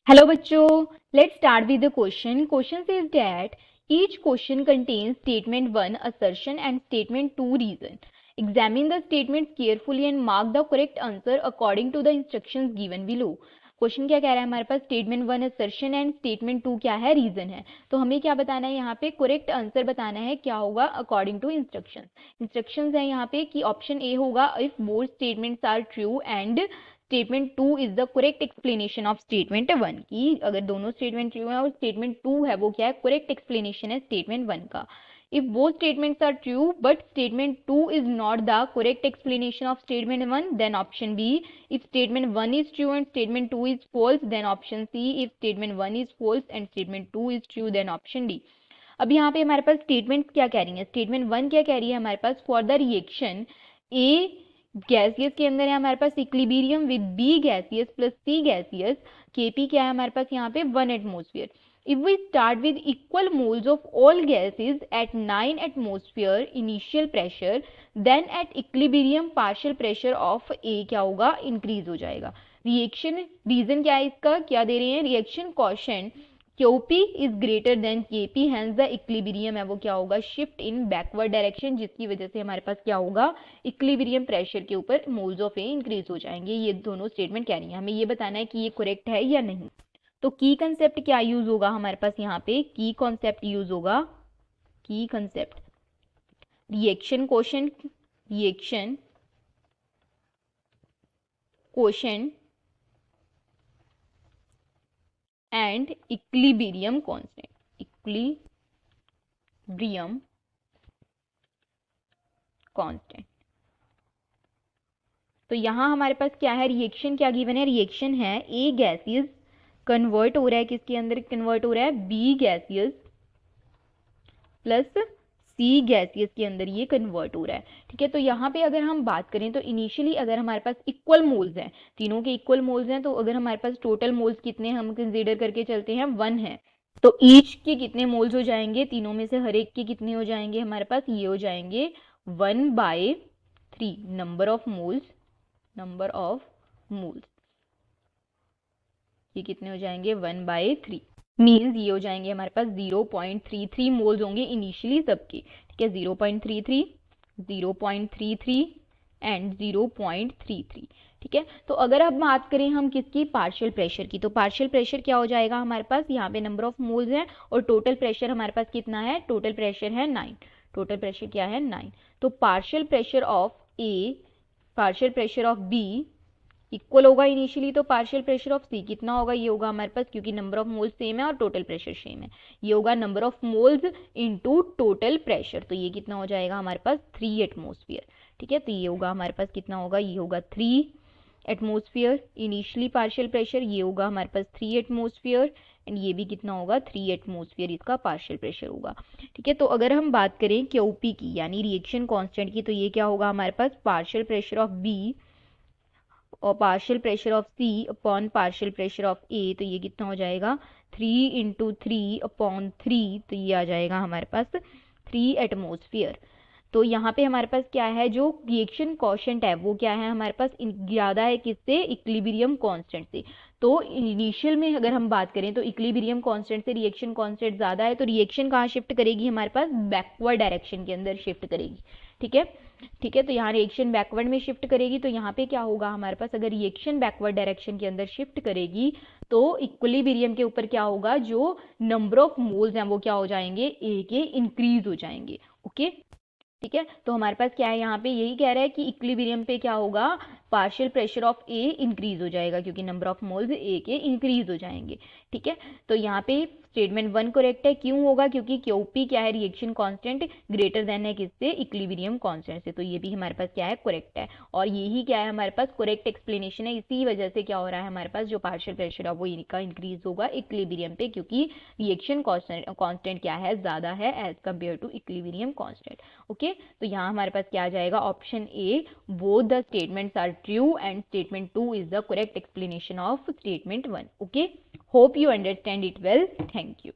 Hello बच्चों, let's start with the question. Question says that each question contains statement 1 assertion and statement 2 reason. Examine the statements carefully and mark the correct answer according to the instructions given below. Question क्या कह रहा है हमारे पास statement 1 assertion and statement 2 क्या है reason है। तो हमें क्या बताना है यहाँ पे करेक्ट आंसर बताना है क्या होगा अकॉर्डिंग टू इंस्ट्रक्शंस है यहाँ पे कि ऑप्शन ए होगा if both statements are true and statement 2 is the correct explanation of statement 1 की अगर दोनों स्टेटमेंट ट्रू है और स्टेटमेंट 2 है वो क्या है करेक्ट एक्सप्लेनेशन है स्टेटमेंट 1 का। if both statements are true but statement 2 is not the correct explanation of statement 1 then option B. If statement 1 is true and statement 2 is false then option C. If statement 1 is false and statement 2 is true then option D. अब यहाँ पे हमारे पास statement क्या कह रही है statement 1 क्या कह रही है हमारे पास for the reaction A gaseous के अंदर है हमारे पास equilibrium with B gaseous plus C gaseous KP क्या है हमारे पास यहाँ पे 1 atmosphere. If we start with equal moles of all gases at 9 atmosphere initial pressure, then at equilibrium partial pressure of A क्या होगा इंक्रीज हो जाएगा। रिएक्शन रीजन क्या है इसका क्या दे रहे हैं reaction quotient QP is greater than KP, hence the equilibrium है वो क्या होगा शिफ्ट इन बैकवर्ड डायरेक्शन जिसकी वजह से हमारे पास क्या होगा इक्विलिब्रियम प्रेशर के ऊपर मोल्स ऑफ ए इंक्रीज हो जाएंगे। ये दोनों स्टेटमेंट कह रही है हमें ये बताना है कि ये करेक्ट है या नहीं। तो की कंसेप्ट क्या यूज होगा हमारे पास यहाँ पे की कॉन्सेप्ट यूज होगा की concept reaction quotient and equilibrium constant. तो यहां हमारे पास क्या है रिएक्शन क्या गिवन है रिएक्शन है ए गैसियस कन्वर्ट हो रहा है किसके अंदर कन्वर्ट हो रहा है B gaseous plus C gaseous के अंदर ये कन्वर्ट हो रहा है। ठीक है तो यहाँ पे अगर हम बात करें तो इनिशियली अगर हमारे पास इक्वल मोल्स हैं तीनों के इक्वल मोल्स हैं तो अगर हमारे पास टोटल मोल्स कितने हम कंसीडर करके चलते हैं 1 है तो ईच के कितने मोल्स हो जाएंगे तीनों में से हर एक के कितने हो जाएंगे हमारे पास ये हो जाएंगे 1/3 नंबर ऑफ मोल्स ये कितने हो जाएंगे 1/3 मीन्स ये हो जाएंगे हमारे पास 0.33 मोल्स होंगे इनिशियली सबके। ठीक है 0.33 0.33 एंड 0.33। ठीक है तो अगर अब बात करें हम किसकी पार्शियल प्रेशर की तो पार्शियल प्रेशर क्या हो जाएगा हमारे पास यहाँ पे नंबर ऑफ मोल्स है और टोटल प्रेशर हमारे पास कितना है टोटल प्रेशर है 9 टोटल प्रेशर क्या है 9। तो partial pressure of A partial pressure of B equal होगा इनिशियली तो पार्शियल प्रेशर ऑफ सी कितना होगा ये होगा हमारे पास क्योंकि नंबर ऑफ मोल्स सेम है और टोटल प्रेशर सेम है ये होगा number of moles into total pressure तो ये कितना हो जाएगा हमारे पास 3 एटमोस्फियर। ठीक है तो ये होगा हमारे पास कितना होगा ये होगा 3 एटमोस्फियर इनिशियली पार्शियल प्रेशर ये होगा हमारे पास 3 एटमोस्फियर एंड ये भी कितना होगा 3 एटमोस्फियर इसका पार्शियल प्रेशर होगा। ठीक है तो अगर हम बात करें क्यूपी की यानी रिएक्शन कांस्टेंट की तो ये क्या होगा हमारे पास पार्शियल प्रेशर ऑफ बी और partial pressure of C upon partial pressure of A तो ये कितना हो जाएगा 3 × 3/3 तो ये आ जाएगा हमारे पास 3 एटमोस्फियर। तो यहाँ पे हमारे पास क्या है जो रिएक्शन क्वोशेंट है वो क्या है हमारे पास ज़्यादा है किससे इक्विलिब्रियम कांस्टेंट से। तो इनिशियल में अगर हम बात करें तो इक्विलिब्रियम कांस्टेंट से रिएक्शन कांस्टेंट ज़्यादा है तो रिएक्शन कहाँ शिफ्ट करेगी हमारे पास बैकवर्ड डायरेक्शन के अंदर शिफ्ट करेगी। ठीक है तो यहाँ रिएक्शन बैकवर्ड में शिफ्ट करेगी तो यहाँ पे क्या होगा हमारे पास अगर रिएक्शन बैकवर्ड डायरेक्शन के अंदर शिफ्ट करेगी तो इक्विलिब्रियम के ऊपर क्या होगा जो नंबर ऑफ मोल्स हैं वो क्या हो जाएंगे ए के इंक्रीज हो जाएंगे। ओके ठीक है तो हमारे पास क्या है यहाँ पे यही कह रहा है कि इक्विलिब्रियम पे क्या होगा partial pressure of A increase हो जाएगा क्योंकि नंबर ऑफ मोल्स ए के इंक्रीज हो जाएंगे। ठीक है तो यहाँ पे स्टेटमेंट 1 करेक्ट है क्यों होगा क्योंकि क्यूपी क्या है रिएक्शन कांस्टेंट ग्रेटर देन है किससे इक्विलिब्रियम कांस्टेंट से तो ये भी हमारे पास क्या है करेक्ट है और यही क्या है हमारे पास करेक्ट एक्सप्लेनेशन है। इसी वजह से क्या हो रहा है हमारे पास जो पार्शियल प्रेशर है वो इनका इंक्रीज होगा इक्विलिब्रियम पे क्योंकि रिएक्शन कांस्टेंट क्या है ज्यादा है as compare to equilibrium constant. Okay तो यहाँ हमारे पास क्या आ जाएगा option A both the statements are true and statement 2 is the correct explanation of statement 1। Okay hope you understand it well. Thank you.